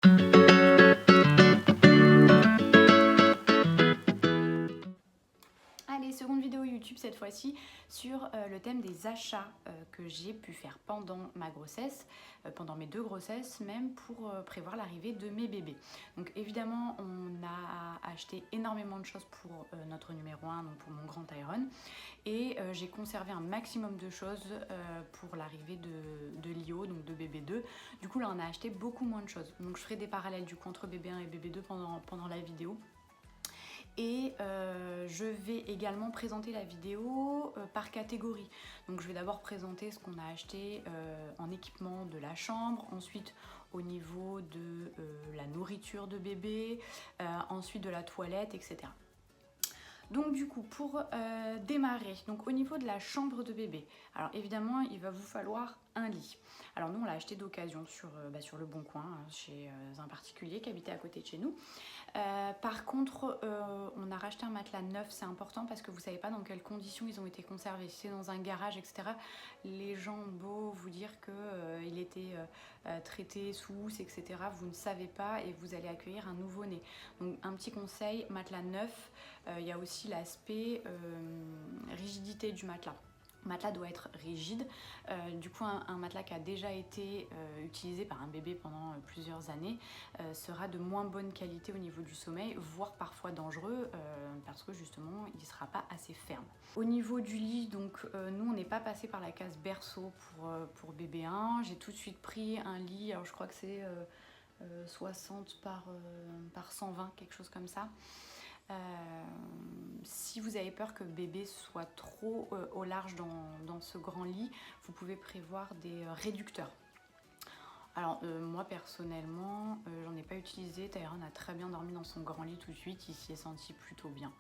Allez, seconde vidéo YouTube cette fois-ci sur le thème des achats que j'ai pu faire pendant ma grossesse, pendant mes 2 grossesses même, pour prévoir l'arrivée de mes bébés. Donc évidemment on a acheté énormément de choses pour notre numéro 1, donc pour mon grand Tyron, et j'ai conservé un maximum de choses pour l'arrivée de Lio, donc de bébé 2. Du coup là on a acheté beaucoup moins de choses, donc je ferai des parallèles du coup entre bébé 1 et bébé 2 pendant la vidéo. Et je vais également présenter la vidéo par catégorie. Donc je vais d'abord présenter ce qu'on a acheté en équipement de la chambre, ensuite au niveau de la nourriture de bébé, ensuite de la toilette, etc. Donc du coup, pour démarrer, donc au niveau de la chambre de bébé, alors évidemment il va vous falloir un lit. Alors nous on l'a acheté d'occasion sur le Bon Coin, chez un particulier qui habitait à côté de chez nous. Par contre, on a racheté un matelas neuf, c'est important parce que vous ne savez pas dans quelles conditions ils ont été conservés. Si c'est dans un garage, etc., les gens ont beau vous dire qu'il était traité sous housse, etc., vous ne savez pas et vous allez accueillir un nouveau-né. Donc un petit conseil, matelas neuf, il y a aussi l'aspect rigidité du matelas. Le matelas doit être rigide, du coup un matelas qui a déjà été utilisé par un bébé pendant plusieurs années sera de moins bonne qualité au niveau du sommeil, voire parfois dangereux parce que justement il ne sera pas assez ferme. Au niveau du lit, donc nous on n'est pas passé par la case berceau pour bébé 1, j'ai tout de suite pris un lit, alors je crois que c'est 60 par 120, quelque chose comme ça. Si vous avez peur que bébé soit trop au large dans ce grand lit, vous pouvez prévoir des réducteurs. Alors moi personnellement, j'en ai pas utilisé. Tyron a très bien dormi dans son grand lit tout de suite, il s'y est senti plutôt bien.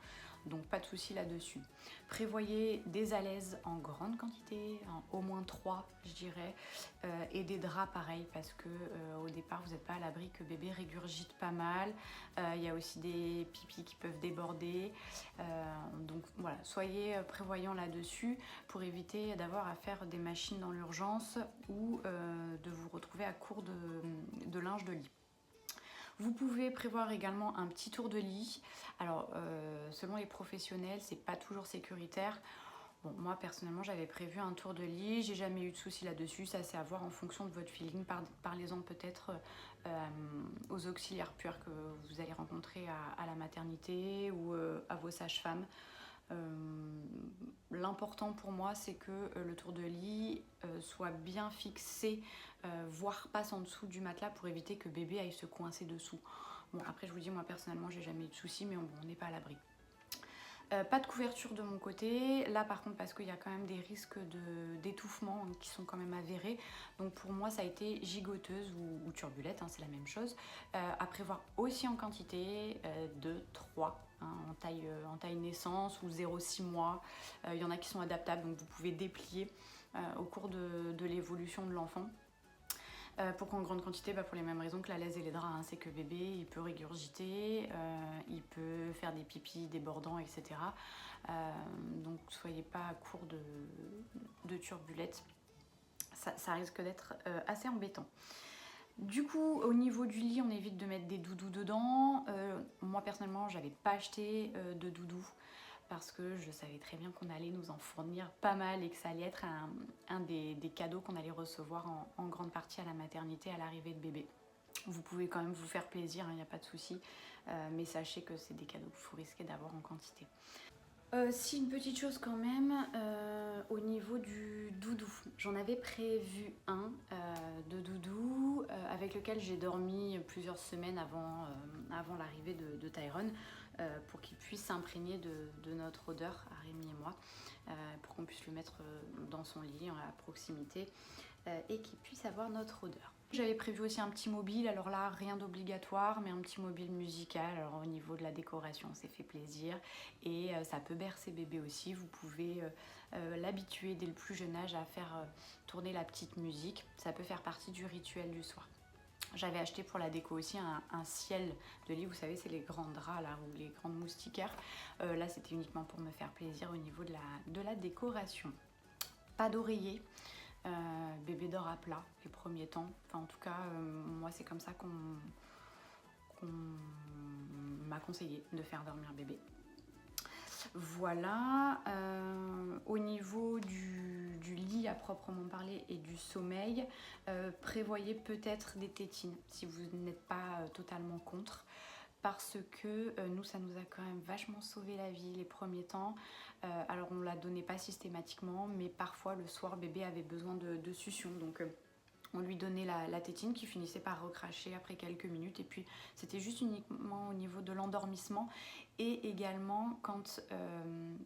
Donc pas de souci là-dessus. Prévoyez des alaises en grande quantité, au moins 3 je dirais, et des draps pareil parce que au départ vous n'êtes pas à l'abri que bébé régurgite pas mal. Il y a aussi des pipis qui peuvent déborder. Donc voilà, soyez prévoyants là-dessus pour éviter d'avoir à faire des machines dans l'urgence ou de vous retrouver à court de linge de lit. Vous pouvez prévoir également un petit tour de lit. Alors, selon les professionnels, c'est pas toujours sécuritaire. Bon, moi personnellement, j'avais prévu un tour de lit. J'ai jamais eu de soucis là-dessus. Ça, c'est à voir en fonction de votre feeling. Parlez-en peut-être aux auxiliaires puères que vous allez rencontrer à la maternité ou à vos sages-femmes. L'important pour moi c'est que le tour de lit soit bien fixé, voire passe en dessous du matelas pour éviter que bébé aille se coincer dessous. Bon après je vous dis, moi personnellement j'ai jamais eu de soucis, mais on n'est pas à l'abri. Pas de couverture de mon côté, là par contre parce qu'il y a quand même des risques d'étouffement qui sont quand même avérés. Donc pour moi ça a été gigoteuse ou turbulette, hein, c'est la même chose. À prévoir aussi en quantité, 2, 3 hein, en taille naissance ou 0,6 mois. Il y en a qui sont adaptables, donc vous pouvez déplier au cours de l'évolution de l'enfant. Pourquoi en grande quantité? Pour les mêmes raisons que la laise et les draps, hein. C'est que bébé il peut régurgiter, il peut faire des pipis débordants, etc. Donc soyez pas à court de turbulettes, ça risque d'être assez embêtant. Du coup, au niveau du lit, on évite de mettre des doudous dedans. Moi personnellement, j'avais pas acheté de doudous parce que je savais très bien qu'on allait nous en fournir pas mal et que ça allait être un des cadeaux qu'on allait recevoir en grande partie à la maternité à l'arrivée de bébé. Vous pouvez quand même vous faire plaisir, il n'y a pas de souci, mais sachez que c'est des cadeaux que vous risquez d'avoir en quantité. Si une petite chose quand même, au niveau du doudou, j'en avais prévu un de doudou avec lequel j'ai dormi plusieurs semaines avant l'arrivée de Tyron, pour qu'il puisse s'imprégner de notre odeur à Rémi et moi, pour qu'on puisse le mettre dans son lit à proximité et qu'il puisse avoir notre odeur. J'avais prévu aussi un petit mobile, alors là rien d'obligatoire, mais un petit mobile musical. Alors au niveau de la décoration on s'est fait plaisir et ça peut bercer bébé aussi. Vous pouvez l'habituer dès le plus jeune âge à faire tourner la petite musique, ça peut faire partie du rituel du soir. J'avais acheté pour la déco aussi un ciel de lit, vous savez c'est les grands draps là, ou les grandes moustiquaires. Là c'était uniquement pour me faire plaisir au niveau de la décoration. Pas d'oreiller. Bébé dort à plat les premiers temps, enfin en tout cas moi c'est comme ça qu'on m'a conseillé de faire dormir bébé. Voilà, au niveau du lit à proprement parler et du sommeil, prévoyez peut-être des tétines si vous n'êtes pas totalement contre. Parce que nous, ça nous a quand même vachement sauvé la vie les premiers temps. Alors on ne la donnait pas systématiquement, mais parfois le soir bébé avait besoin de succion. Donc on lui donnait la tétine qui finissait par recracher après quelques minutes. Et puis c'était juste uniquement au niveau de l'endormissement. Et également quand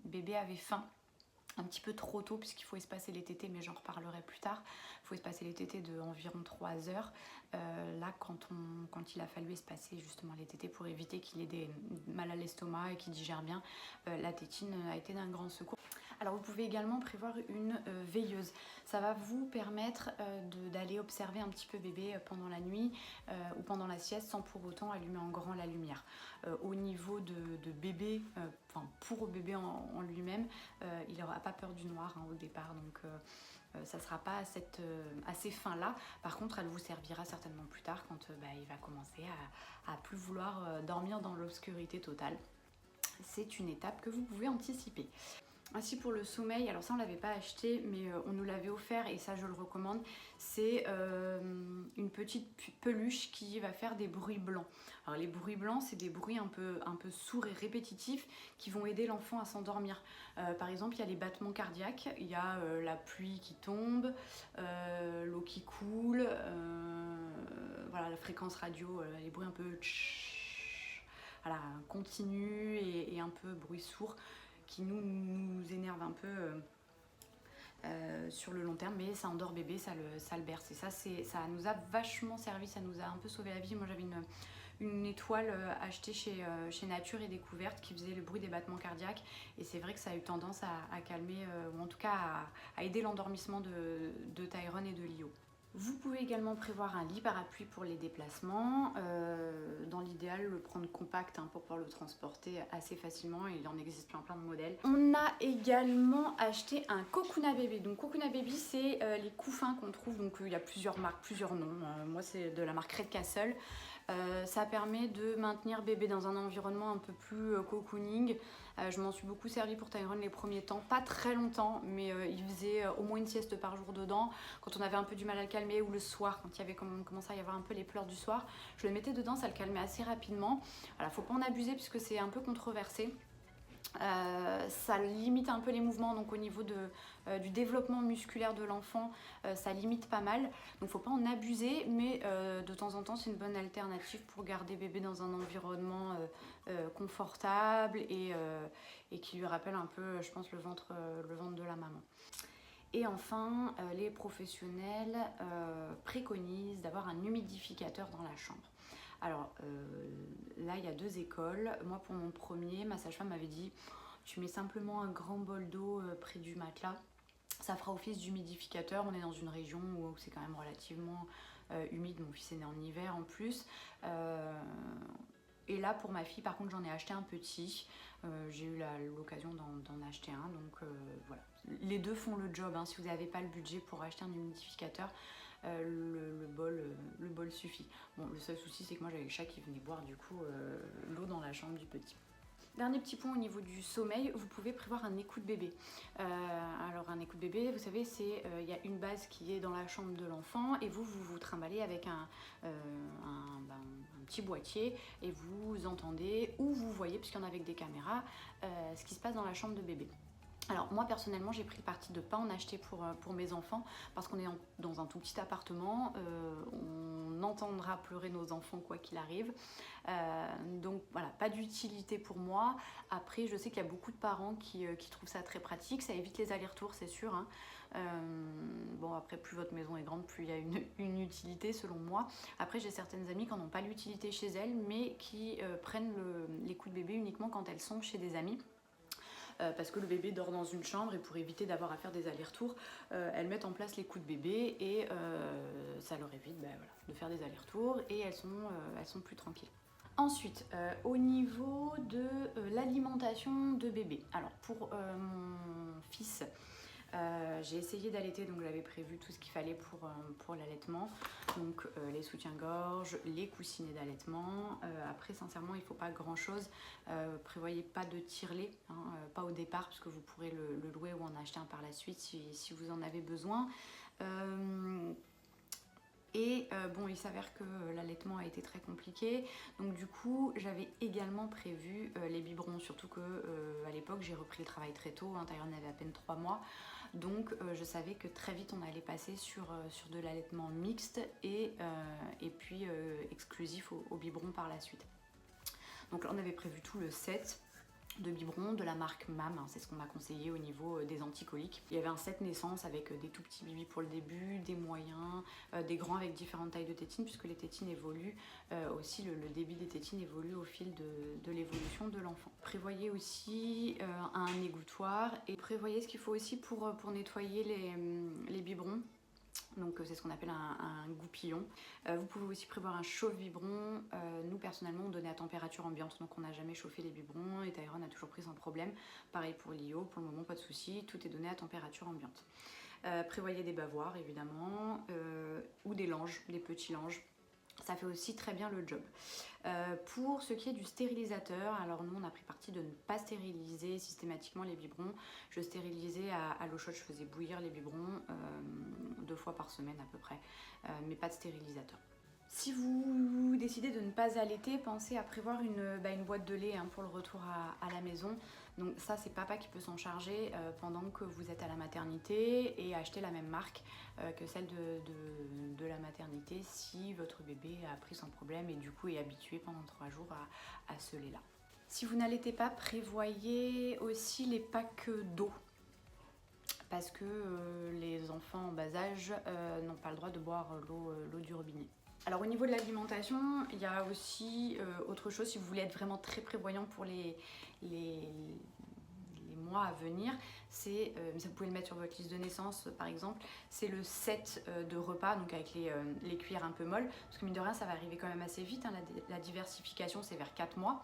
bébé avait faim, un petit peu trop tôt puisqu'il faut espacer les tétés, mais j'en reparlerai plus tard. Il faut espacer les tétés de environ 3 heures. Là, quand il a fallu espacer justement les tétés pour éviter qu'il ait des mal à l'estomac et qu'il digère bien, la tétine a été d'un grand secours. Alors vous pouvez également prévoir une veilleuse. Ça va vous permettre d'aller observer un petit peu bébé pendant la nuit ou pendant la sieste sans pour autant allumer en grand la lumière. Au niveau de bébé, pour bébé en lui-même, il n'aura pas peur du noir au départ, donc ça ne sera pas à ces fins-là. Par contre, elle vous servira certainement plus tard quand il va commencer à plus vouloir dormir dans l'obscurité totale. C'est une étape que vous pouvez anticiper. Ainsi pour le sommeil, alors ça on ne l'avait pas acheté mais on nous l'avait offert et ça je le recommande, c'est une petite peluche qui va faire des bruits blancs. Alors les bruits blancs c'est des bruits un peu sourds et répétitifs qui vont aider l'enfant à s'endormir. Par exemple il y a les battements cardiaques, il y a la pluie qui tombe, l'eau qui coule, voilà la fréquence radio, les bruits un peu voilà, continus et un peu bruits sourds qui nous énerve un peu sur le long terme, mais ça endort bébé, ça le berce. Et ça nous a vachement servi, ça nous a un peu sauvé la vie. Moi j'avais une étoile achetée chez Nature et Découverte qui faisait le bruit des battements cardiaques et c'est vrai que ça a eu tendance à calmer, ou en tout cas à aider l'endormissement de Tyrone et de Lio. Vous pouvez également prévoir un lit parapluie pour les déplacements. Dans l'idéal, le prendre compact pour pouvoir le transporter assez facilement. Il en existe plein de modèles. On a également acheté un Cocoona Baby. Donc Cocoona Baby, c'est les couffins qu'on trouve. Donc il y a plusieurs marques, plusieurs noms. Moi, c'est de la marque Red Castle. Ça permet de maintenir bébé dans un environnement un peu plus cocooning. Je m'en suis beaucoup servi pour Tyrone les premiers temps, pas très longtemps, mais il faisait au moins une sieste par jour dedans. Quand on avait un peu du mal à le calmer ou le soir, quand il y avait commencé à y avoir un peu les pleurs du soir, je le mettais dedans, ça le calmait assez rapidement. Voilà, faut pas en abuser puisque c'est un peu controversé. Ça limite un peu les mouvements, donc au niveau du développement musculaire de l'enfant, ça limite pas mal. Donc faut pas en abuser, mais de temps en temps c'est une bonne alternative pour garder bébé dans un environnement confortable et qui lui rappelle un peu, je pense, le ventre de la maman. Et enfin, les professionnels préconisent d'avoir un humidificateur dans la chambre. Alors là, il y a 2 écoles. Moi, pour mon premier, ma sage-femme m'avait dit tu mets simplement un grand bol d'eau près du matelas. Ça fera office d'humidificateur. On est dans une région où c'est quand même relativement humide. Mon fils est né en hiver en plus. Et là, pour ma fille, par contre, j'en ai acheté un petit. J'ai eu l'occasion d'en acheter un. Donc voilà. Les deux font le job. Si vous n'avez pas le budget pour acheter un humidificateur, le bol suffit. Bon, le seul souci c'est que moi j'avais le chat qui venait boire du coup l'eau dans la chambre du petit. Dernier petit point au niveau du sommeil, vous pouvez prévoir un écoute bébé. Alors un écoute bébé, vous savez, c'est il y a une base qui est dans la chambre de l'enfant et vous trimballez avec un petit boîtier et vous entendez ou vous voyez, puisqu'il y en a avec des caméras, ce qui se passe dans la chambre de bébé. Alors moi personnellement j'ai pris le parti de ne pas en acheter pour mes enfants parce qu'on est dans un tout petit appartement, on entendra pleurer nos enfants quoi qu'il arrive, donc voilà, pas d'utilité pour moi. Après je sais qu'il y a beaucoup de parents qui trouvent ça très pratique, ça évite les allers-retours c'est sûr, bon après plus votre maison est grande plus il y a une utilité selon moi. Après j'ai certaines amies qui n'en ont pas l'utilité chez elles mais qui prennent l'écoute bébé uniquement quand elles sont chez des amis. Parce que le bébé dort dans une chambre et pour éviter d'avoir à faire des allers-retours, elles mettent en place l'écoute bébé et ça leur évite de faire des allers-retours et elles sont plus tranquilles. Ensuite, au niveau de l'alimentation de bébé, alors pour mon fils, J'ai essayé d'allaiter, donc j'avais prévu tout ce qu'il fallait pour l'allaitement. Donc les soutiens-gorge, les coussinets d'allaitement. Après, sincèrement, il ne faut pas grand-chose. Prévoyez pas de tire-lait, hein, pas au départ, parce que vous pourrez le louer ou en acheter un par la suite si vous en avez besoin. Bon, il s'avère que l'allaitement a été très compliqué, donc du coup j'avais également prévu les biberons, surtout que à l'époque j'ai repris le travail très tôt, hein, Tyron avait à peine 3 mois, donc je savais que très vite on allait passer sur de l'allaitement mixte et puis exclusif au biberon par la suite. Donc là on avait prévu tout le set de biberons de la marque MAM, hein, c'est ce qu'on m'a conseillé au niveau des anticoliques. Il y avait un set naissance avec des tout petits bibis pour le début, des moyens, des grands avec différentes tailles de tétines, puisque les tétines évoluent aussi, le débit des tétines évolue au fil de l'évolution de l'enfant. Prévoyez aussi un égouttoir et prévoyez ce qu'il faut aussi pour nettoyer les biberons. Donc c'est ce qu'on appelle un goupillon. Vous pouvez aussi prévoir un chauffe-biberon. Nous personnellement on donnait à température ambiante, donc on n'a jamais chauffé les biberons et Tyron a toujours pris sans problème. Pareil pour Lio, pour le moment pas de souci, tout est donné à température ambiante. Prévoyez des bavoirs évidemment, ou des langes, des petits langes. Ça fait aussi très bien le job. Pour ce qui est du stérilisateur, alors nous on a pris parti de ne pas stériliser systématiquement les biberons. Je stérilisais à l'eau chaude, je faisais bouillir les biberons 2 fois par semaine à peu près, mais pas de stérilisateur. Si vous décidez de ne pas allaiter, pensez à prévoir une boîte de lait, hein, pour le retour à la maison. Donc ça c'est papa qui peut s'en charger pendant que vous êtes à la maternité et acheter la même marque que celle de la maternité si votre bébé a pris sans problème et du coup est habitué pendant 3 jours à ce lait là. Si vous n'allaitez pas, prévoyez aussi les packs d'eau. Parce que les enfants en bas âge n'ont pas le droit de boire l'eau du robinet. Alors au niveau de l'alimentation, il y a aussi autre chose, si vous voulez être vraiment très prévoyant pour les mois à venir, c'est, ça vous pouvez le mettre sur votre liste de naissance par exemple, c'est le set de repas, donc avec les cuillères un peu molles, parce que mine de rien ça va arriver quand même assez vite, hein, la diversification c'est vers 4 mois,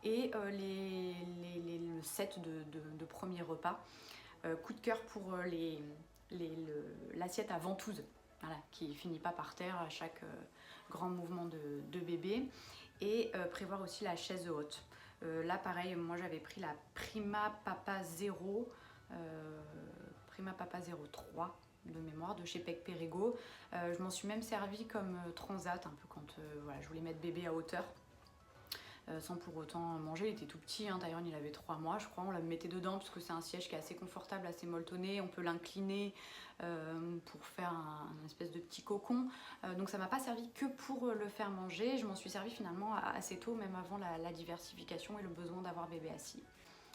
et le set de premiers repas. Coup de cœur pour l'assiette à ventouse, voilà, qui finit pas par terre à chaque grand mouvement de bébé, et prévoir aussi la chaise haute. Là pareil, moi j'avais pris la Prima Papa 0, Prima Papa 03 de mémoire de chez Pec Perego. Je m'en suis même servi comme transat un peu quand voilà, je voulais mettre bébé à hauteur. Sans pour autant manger, il était tout petit, hein, Tyron il avait 3 mois je crois, on la mettait dedans parce que c'est un siège qui est assez confortable, assez molletonné, on peut l'incliner pour faire un espèce de petit cocon, donc ça m'a pas servi que pour le faire manger, je m'en suis servi finalement assez tôt, même avant la diversification et le besoin d'avoir bébé assis.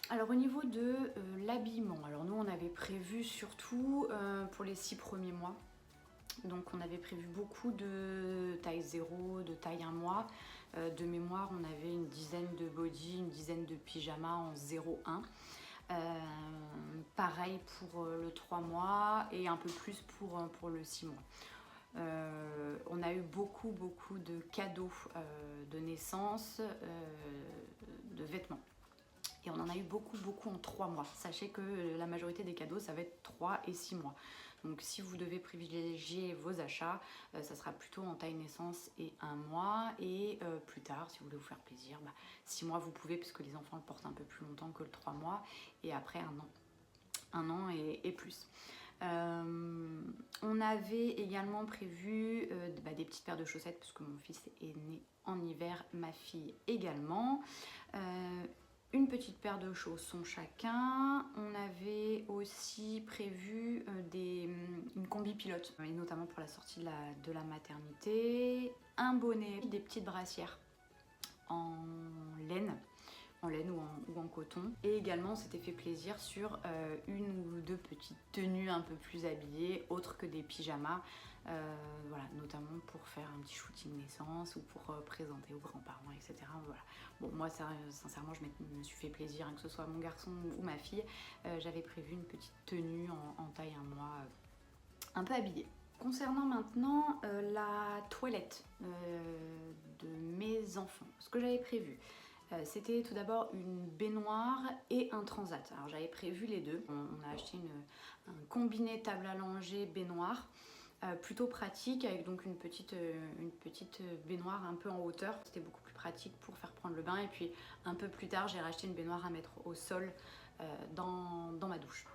Alors au niveau de l'habillement, alors nous on avait prévu surtout pour les 6 premiers mois. Donc on avait prévu beaucoup de taille 0, de taille 1 mois. De mémoire, on avait une dizaine de body, une dizaine de pyjamas en 0,1. Pareil pour le 3 mois et un peu plus pour le 6 mois. On a eu beaucoup de cadeaux de naissance, de vêtements. Et on en a eu beaucoup en 3 mois. Sachez que la majorité des cadeaux, ça va être 3 et 6 mois. Donc si vous devez privilégier vos achats, ça sera plutôt en taille naissance et 1 mois. Et plus tard, si vous voulez vous faire plaisir, 6 mois vous pouvez, puisque les enfants le portent un peu plus longtemps que le 3 mois. Et après 1 an. 1 an et plus. On avait également prévu des petites paires de chaussettes, parce que mon fils est né en hiver, ma fille également. Une petite paire de chaussons chacun. On avait aussi prévu une combi pilote, et notamment pour la sortie de la maternité. Un bonnet, des petites brassières en laine ou en coton. Et également on s'était fait plaisir sur une ou deux petites tenues un peu plus habillées, autres que des pyjamas. Voilà, notamment pour faire un petit shooting naissance ou pour présenter aux grands-parents, etc. Voilà. Bon, moi, sincèrement, je me suis fait plaisir, hein, que ce soit mon garçon ou ma fille. J'avais prévu une petite tenue en taille 1 mois, un peu habillée. Concernant maintenant la toilette de mes enfants, ce que j'avais prévu, C'était tout d'abord une baignoire et un transat. Alors j'avais prévu les deux. On a acheté un combiné table à langer baignoire, plutôt pratique, avec donc une petite baignoire un peu en hauteur. C'était beaucoup plus pratique pour faire prendre le bain. Et puis un peu plus tard, j'ai racheté une baignoire à mettre au sol dans ma douche.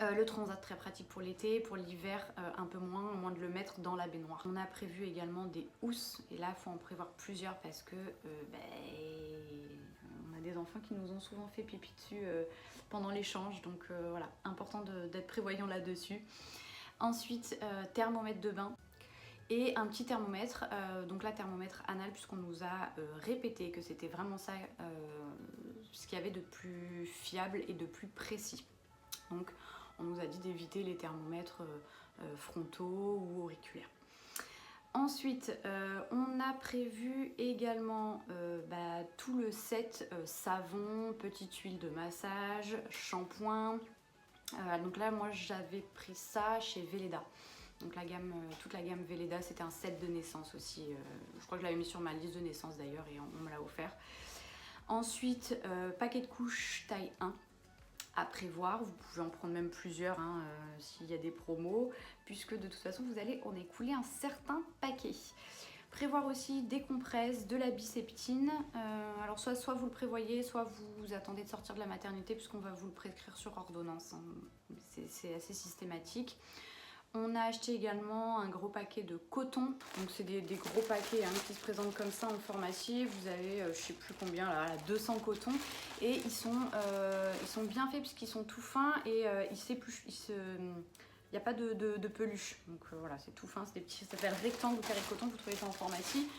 Le transat très pratique pour l'été, pour l'hiver un peu moins de le mettre dans la baignoire. On a prévu également des housses et là il faut en prévoir plusieurs parce que on a des enfants qui nous ont souvent fait pipi dessus pendant l'échange, donc voilà, important d'être prévoyant là-dessus. Ensuite thermomètre de bain et un petit thermomètre, donc là thermomètre anal, puisqu'on nous a répété que c'était vraiment ça ce qu'il y avait de plus fiable et de plus précis. Donc on nous a dit d'éviter les thermomètres frontaux ou auriculaires. Ensuite, on a prévu également tout le set savon, petite huile de massage, shampoing. Donc là, moi, j'avais pris ça chez Veleda. Donc toute la gamme Veleda, c'était un set de naissance aussi. Je crois que je l'avais mis sur ma liste de naissance d'ailleurs et on me l'a offert. Ensuite, paquet de couches taille 1. À prévoir, vous pouvez en prendre même plusieurs s'il y a des promos, puisque de toute façon vous allez en écouler un certain paquet. Prévoir aussi des compresses, de la biceptine, alors soit vous le prévoyez, soit vous attendez de sortir de la maternité puisqu'on va vous le prescrire sur ordonnance, c'est assez systématique. On a acheté également un gros paquet de coton, donc c'est des gros paquets qui se présentent comme ça en pharmacie. Vous avez je sais plus combien là, 200 cotons et ils sont bien faits puisqu'ils sont tout fins et il n'y a pas de peluche, donc voilà, c'est tout fin, c'est des petits, ça s'appelle rectangle ou carré de coton, vous trouvez ça en pharmacie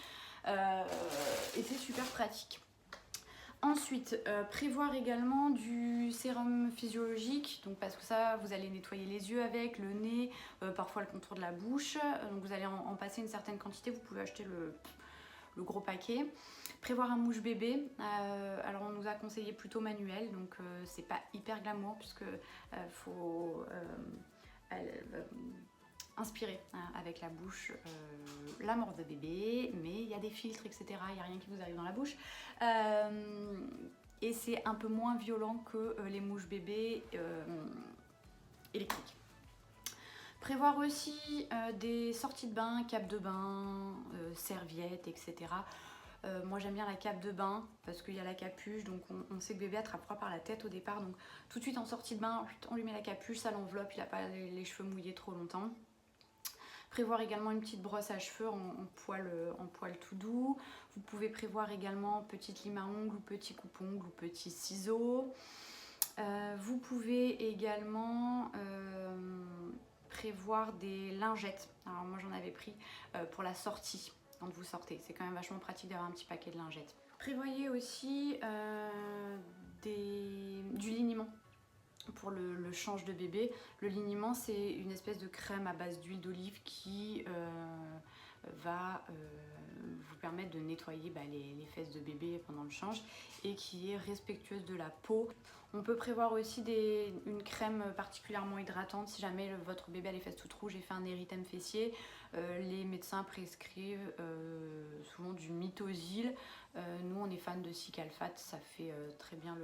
et c'est super pratique. Ensuite, prévoir également du sérum physiologique, donc parce que ça, vous allez nettoyer les yeux avec, le nez, parfois le contour de la bouche. Donc vous allez en passer une certaine quantité, vous pouvez acheter le gros paquet. Prévoir un mouche bébé, alors on nous a conseillé plutôt manuel, donc c'est pas hyper glamour puisque faut inspirer avec la bouche la mort de bébé, mais il y a des filtres, etc. Il n'y a rien qui vous arrive dans la bouche. Et c'est un peu moins violent que les mouches bébés électriques. Prévoir aussi des sorties de bain, cape de bain, serviettes, etc. Moi j'aime bien la cape de bain parce qu'il y a la capuche, donc on sait que bébé attrape froid par la tête au départ, donc tout de suite en sortie de bain, on lui met la capuche, ça l'enveloppe, il n'a pas les cheveux mouillés trop longtemps. Prévoir également une petite brosse à cheveux en poil tout doux. Vous pouvez prévoir également petite lime à ongles ou petit coupe-ongles ou petits ciseaux. Vous pouvez également prévoir des lingettes. Alors moi j'en avais pris pour la sortie quand vous sortez. C'est quand même vachement pratique d'avoir un petit paquet de lingettes. Prévoyez aussi du liniment. Pour le change de bébé, le liniment c'est une espèce de crème à base d'huile d'olive qui va vous permettre de nettoyer les fesses de bébé pendant le change et qui est respectueuse de la peau. On peut prévoir aussi une crème particulièrement hydratante si jamais votre bébé a les fesses toutes rouges et fait un érythème fessier. Les médecins prescrivent souvent du Mitosil. Nous on est fan de Cicalfate, ça fait très bien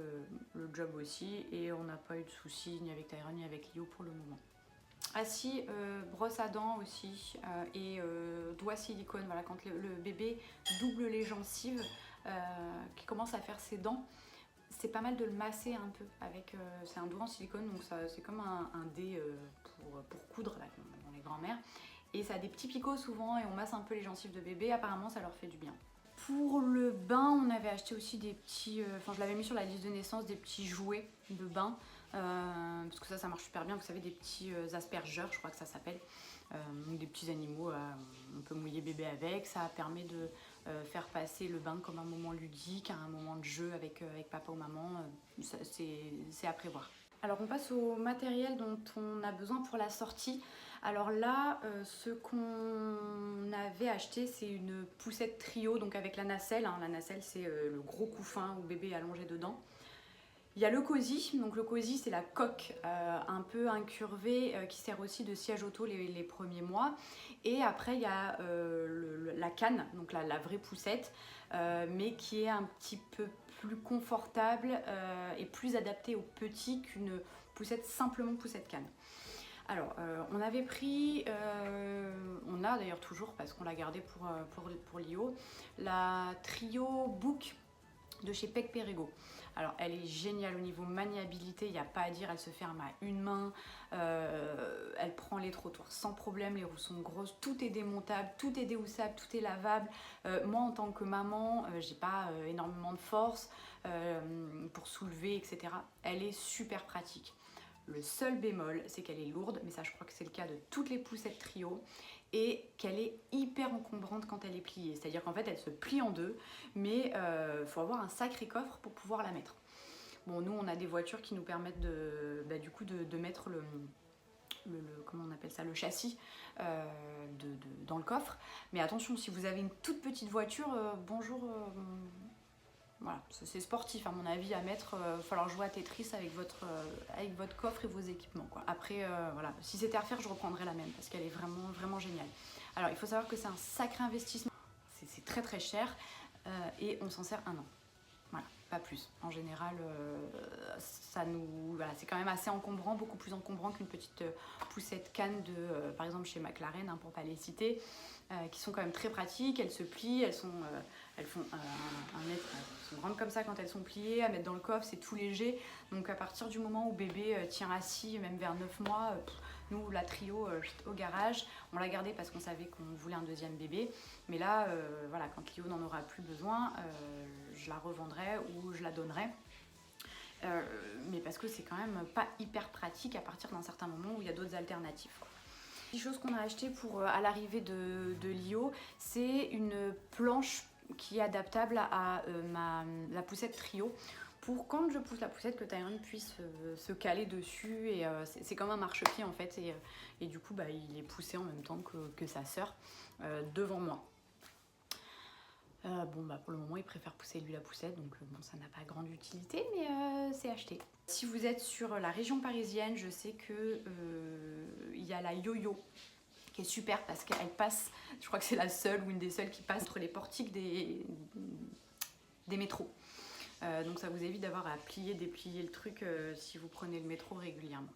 le job aussi et on n'a pas eu de soucis ni avec Tyron ni avec Lio pour le moment. Ah si, brosse à dents aussi et doigts silicone, voilà, quand le bébé double les gencives, qui commence à faire ses dents, c'est pas mal de le masser un peu avec, c'est un doigt en silicone, donc c'est comme un dé pour coudre là, dans les grands-mères, et ça a des petits picots souvent et on masse un peu les gencives de bébé, apparemment ça leur fait du bien. Pour le bain, on avait acheté aussi des petits, je l'avais mis sur la liste de naissance, des petits jouets de bain, parce que ça marche super bien, vous savez, des petits aspergeurs, je crois que ça s'appelle, des petits animaux, on peut mouiller bébé avec, ça permet de faire passer le bain comme un moment ludique, un moment de jeu avec papa ou maman, c'est à prévoir. Alors on passe au matériel dont on a besoin pour la sortie. Alors là, ce qu'on avait acheté, c'est une poussette trio, donc avec la nacelle. La nacelle, c'est le gros couffin où bébé est allongé dedans. Il y a le cosy, donc le cosy c'est la coque un peu incurvée qui sert aussi de siège auto les premiers mois. Et après il y a la canne, donc la vraie poussette, mais qui est un petit peu plus confortable et plus adaptée aux petits qu'une poussette simplement poussette canne. Alors on avait pris, on a d'ailleurs toujours parce qu'on l'a gardé pour Lio, la Trio Book de chez Peg Perego. Alors elle est géniale au niveau maniabilité, il n'y a pas à dire, elle se ferme à une main, elle prend les trottoirs sans problème, les roues sont grosses, tout est démontable, tout est déhoussable, tout est lavable. Moi en tant que maman, j'ai pas énormément de force pour soulever, etc. Elle est super pratique. Le seul bémol, c'est qu'elle est lourde, mais ça je crois que c'est le cas de toutes les poussettes Trio, et qu'elle est hyper encombrante quand elle est pliée. C'est-à-dire qu'en fait, elle se plie en deux, mais faut avoir un sacré coffre pour pouvoir la mettre. Bon, nous, on a des voitures qui nous permettent du coup de mettre comment on appelle ça, le châssis dans le coffre. Mais attention, si vous avez une toute petite voiture, bonjour... Voilà, c'est sportif à mon avis à mettre, il va falloir jouer à Tetris avec votre coffre et vos équipements, quoi. Après, voilà, si c'était à refaire, je reprendrais la même parce qu'elle est vraiment, vraiment géniale. Alors, il faut savoir que c'est un sacré investissement, c'est très très cher et on s'en sert un an. Voilà, pas plus. En général, voilà, c'est quand même assez encombrant, beaucoup plus encombrant qu'une petite poussette canne par exemple chez McLaren, hein, pour pas les citer, qui sont quand même très pratiques. Elles se plient, elles font un mètre, elles sont grandes comme ça quand elles sont pliées, à mettre dans le coffre, c'est tout léger. Donc à partir du moment où bébé tient assis, même vers 9 mois, nous, la Trio au garage, on l'a gardée parce qu'on savait qu'on voulait un deuxième bébé. Mais là, voilà, quand Lio n'en aura plus besoin, je la revendrai ou je la donnerai. Mais parce que c'est quand même pas hyper pratique à partir d'un certain moment où il y a d'autres alternatives. Une chose qu'on a acheté à l'arrivée de Lio, c'est une planche qui est adaptable à la poussette Trio. Pour quand je pousse la poussette, que Tyron puisse se caler dessus, et c'est comme un marchepied en fait, et du coup il est poussé en même temps que sa sœur devant moi. Pour le moment il préfère pousser lui la poussette, donc ça n'a pas grande utilité, mais c'est acheté. Si vous êtes sur la région parisienne, je sais que il y a la Yo-Yo qui est super parce qu'elle passe, je crois que c'est la seule ou une des seules qui passe entre les portiques des métros. Donc ça vous évite d'avoir à plier, déplier le truc si vous prenez le métro régulièrement.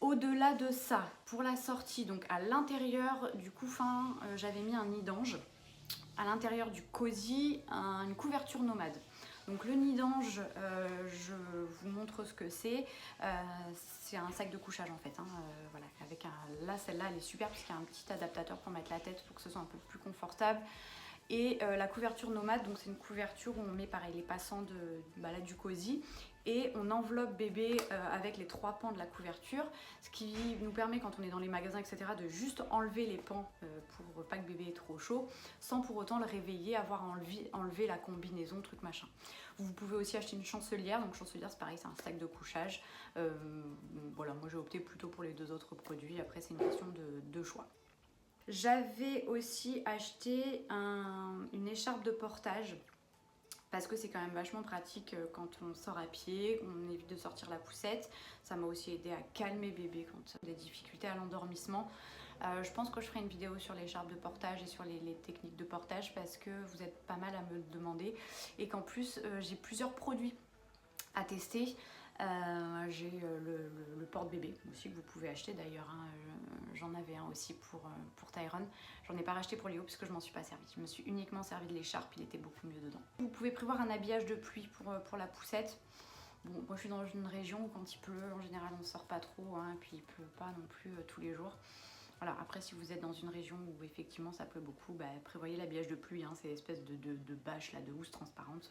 Au-delà de ça, pour la sortie, donc à l'intérieur du couffin, j'avais mis un nid d'ange. À l'intérieur du cosy, une couverture nomade. Donc le nid d'ange, je vous montre ce que c'est. C'est un sac de couchage en fait, hein, voilà, là celle-là elle est super parce qu'il y a un petit adaptateur pour mettre la tête pour que ce soit un peu plus confortable. Et la couverture nomade, donc c'est une couverture où on met pareil les passants du cosy, et on enveloppe bébé avec les 3 pans de la couverture, ce qui nous permet quand on est dans les magasins etc de juste enlever les pans pour pas que bébé ait trop chaud, sans pour autant le réveiller, avoir enlevé la combinaison, truc machin. Vous pouvez aussi acheter une chancelière, donc chancelière c'est pareil, c'est un sac de couchage. Voilà, moi j'ai opté plutôt pour les 2 autres produits, après c'est une question de choix. J'avais aussi acheté une écharpe de portage parce que c'est quand même vachement pratique quand on sort à pied, on évite de sortir la poussette. Ça m'a aussi aidé à calmer bébé quand il y a des difficultés à l'endormissement. Je pense que je ferai une vidéo sur l'écharpe de portage et sur les techniques de portage parce que vous êtes pas mal à me le demander et qu'en plus j'ai plusieurs produits à tester. J'ai le porte-bébé aussi que vous pouvez acheter d'ailleurs, hein. J'en avais un aussi pour Tyron. J'en ai pas racheté pour Léo puisque je m'en suis pas servi. Je me suis uniquement servi de l'écharpe, il était beaucoup mieux dedans. Vous pouvez prévoir un habillage de pluie pour la poussette. Bon, moi je suis dans une région où quand il pleut, en général on sort pas trop, hein, et puis il pleut pas non plus tous les jours. Voilà, après si vous êtes dans une région où effectivement ça pleut beaucoup, prévoyez l'habillage de pluie, hein, c'est l'espèce de bâche là, de housse transparente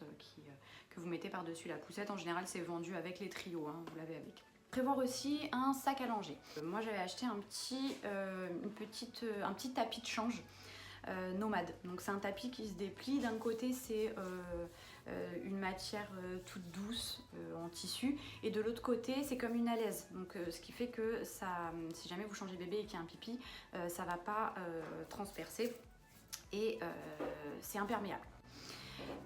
que vous mettez par-dessus la poussette. En général c'est vendu avec les trios, hein, vous l'avez avec. Prévoir aussi un sac à langer. Moi j'avais acheté un petit tapis de change nomade. Donc c'est un tapis qui se déplie. D'un côté c'est une matière toute douce en tissu, et de l'autre côté c'est comme une alaise, donc ce qui fait que ça, si jamais vous changez bébé et qu'il y a un pipi, ça va pas transpercer, et c'est imperméable.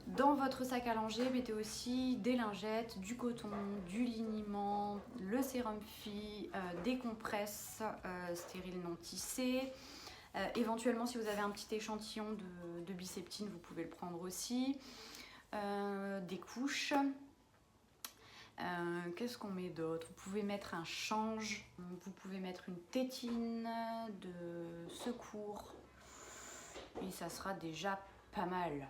Dans votre sac à langer, mettez aussi des lingettes, du coton, du liniment, le sérum Phi, des compresses stériles non tissées. Éventuellement, si vous avez un petit échantillon de Biceptine, vous pouvez le prendre aussi. Des couches. Qu'est-ce qu'on met d'autre? Vous pouvez mettre un change, vous pouvez mettre une tétine de secours. Et ça sera déjà pas mal.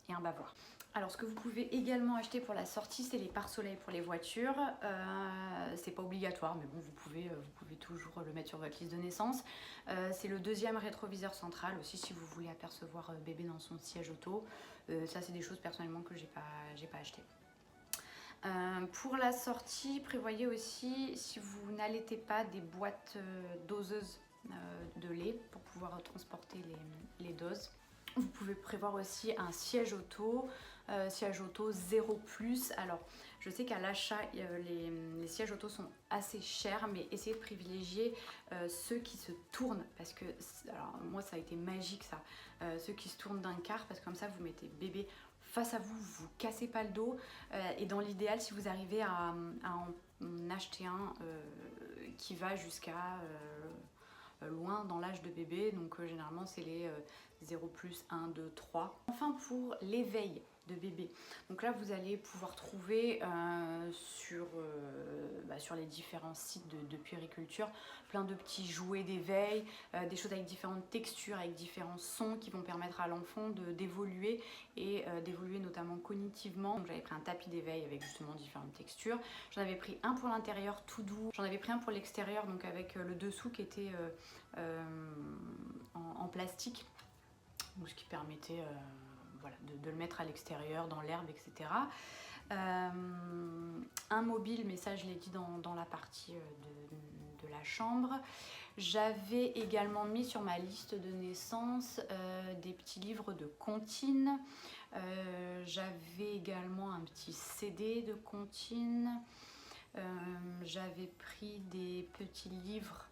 Et un bavoir. Alors ce que vous pouvez également acheter pour la sortie, c'est les pare-soleil pour les voitures. C'est pas obligatoire, mais bon, vous pouvez toujours le mettre sur votre liste de naissance. C'est le deuxième rétroviseur central aussi si vous voulez apercevoir bébé dans son siège auto. Ça c'est des choses personnellement que j'ai pas acheté. Pour la sortie, prévoyez aussi, si vous n'allaitez pas, des boîtes doseuses de lait pour pouvoir transporter les doses. Vous pouvez prévoir aussi un siège auto 0+. Alors, je sais qu'à l'achat, les sièges auto sont assez chers, mais essayez de privilégier ceux qui se tournent, parce que, alors moi ça a été magique ça, ceux qui se tournent d'un quart, parce que comme ça vous mettez bébé face à vous, vous cassez pas le dos, et dans l'idéal, si vous arrivez à en acheter un qui va jusqu'à loin dans l'âge de bébé, donc généralement c'est les 0+, 1, 2, 3. Enfin pour l'éveil de bébé, donc là vous allez pouvoir trouver sur les différents sites de puériculture plein de petits jouets d'éveil, des choses avec différentes textures, avec différents sons qui vont permettre à l'enfant d'évoluer et d'évoluer notamment cognitivement. Donc j'avais pris un tapis d'éveil avec justement différentes textures, j'en avais pris un pour l'intérieur tout doux, j'en avais pris un pour l'extérieur donc avec le dessous qui était en plastique, donc ce qui permettait voilà, de le mettre à l'extérieur, dans l'herbe, etc. Un mobile, mais ça je l'ai dit dans la partie de la chambre. J'avais également mis sur ma liste de naissance des petits livres de comptines. J'avais également un petit CD de comptines. J'avais pris des petits livres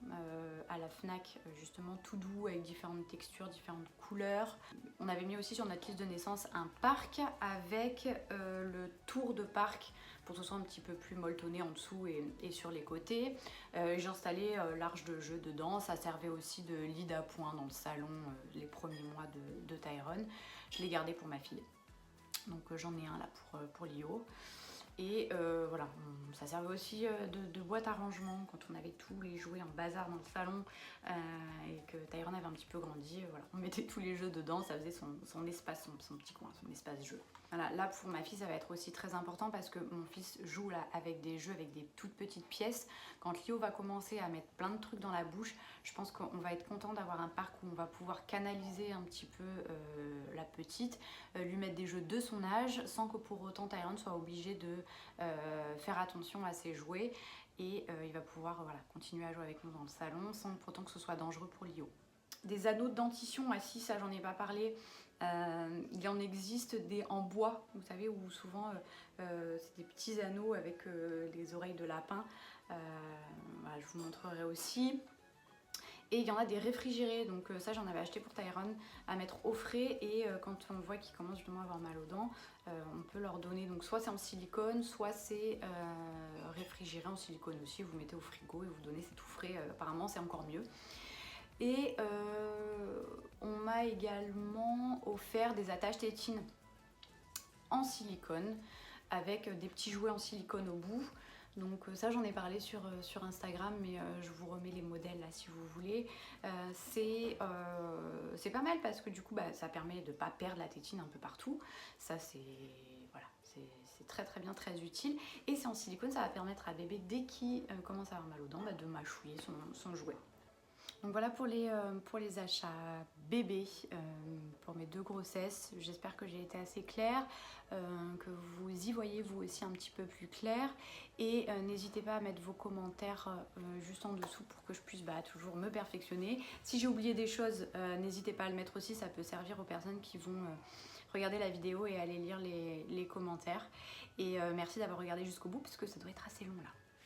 à la Fnac, justement tout doux, avec différentes textures, différentes couleurs. On avait mis aussi sur notre liste de naissance un parc avec le tour de parc pour que ce soit un petit peu plus molletonné en dessous et sur les côtés. J'ai installé l'arche de jeu dedans, ça servait aussi de lit d'appoint dans le salon les premiers mois de Tyrone. Je l'ai gardé pour ma fille, donc j'en ai un là pour Lio. Et voilà, ça servait aussi de boîte à rangement quand on avait tous les jouets en bazar dans le salon et que Tyrone avait un petit peu grandi. Voilà, on mettait tous les jeux dedans, ça faisait son espace, son petit coin, son espace jeu. Voilà, là pour ma fille ça va être aussi très important parce que mon fils joue là avec des jeux, avec des toutes petites pièces. Quand Lio va commencer à mettre plein de trucs dans la bouche, je pense qu'on va être content d'avoir un parc où on va pouvoir canaliser un petit peu la petite, lui mettre des jeux de son âge sans que pour autant Tyrone soit obligé de faire attention à ses jouets, et il va pouvoir voilà, continuer à jouer avec nous dans le salon sans pour autant que ce soit dangereux pour Lio. Des anneaux de dentition, si ça j'en ai pas parlé, il en existe des en bois, vous savez, où souvent c'est des petits anneaux avec les oreilles de lapin. Voilà, je vous montrerai aussi. Et il y en a des réfrigérés, donc ça j'en avais acheté pour Tyrone à mettre au frais, et quand on voit qu'ils commencent justement à avoir mal aux dents, on peut leur donner, donc soit c'est en silicone, soit c'est réfrigéré en silicone aussi, vous mettez au frigo et vous donnez, c'est tout frais, apparemment c'est encore mieux. Et on m'a également offert des attaches tétines en silicone avec des petits jouets en silicone au bout. Donc ça j'en ai parlé sur Instagram, mais je vous remets les modèles là si vous voulez. C'est pas mal parce que du coup ça permet de ne pas perdre la tétine un peu partout. Ça c'est voilà, c'est très très bien, très utile. Et c'est en silicone, ça va permettre à bébé dès qu'il commence à avoir mal aux dents de mâchouiller son jouet. Donc voilà pour les achats bébés pour mes 2 grossesses. J'espère que j'ai été assez claire, que vous y voyez vous aussi un petit peu plus clair. Et n'hésitez pas à mettre vos commentaires juste en dessous pour que je puisse toujours me perfectionner. Si j'ai oublié des choses, n'hésitez pas à le mettre aussi, ça peut servir aux personnes qui vont regarder la vidéo et aller lire les commentaires. Et merci d'avoir regardé jusqu'au bout parce que ça doit être assez long là.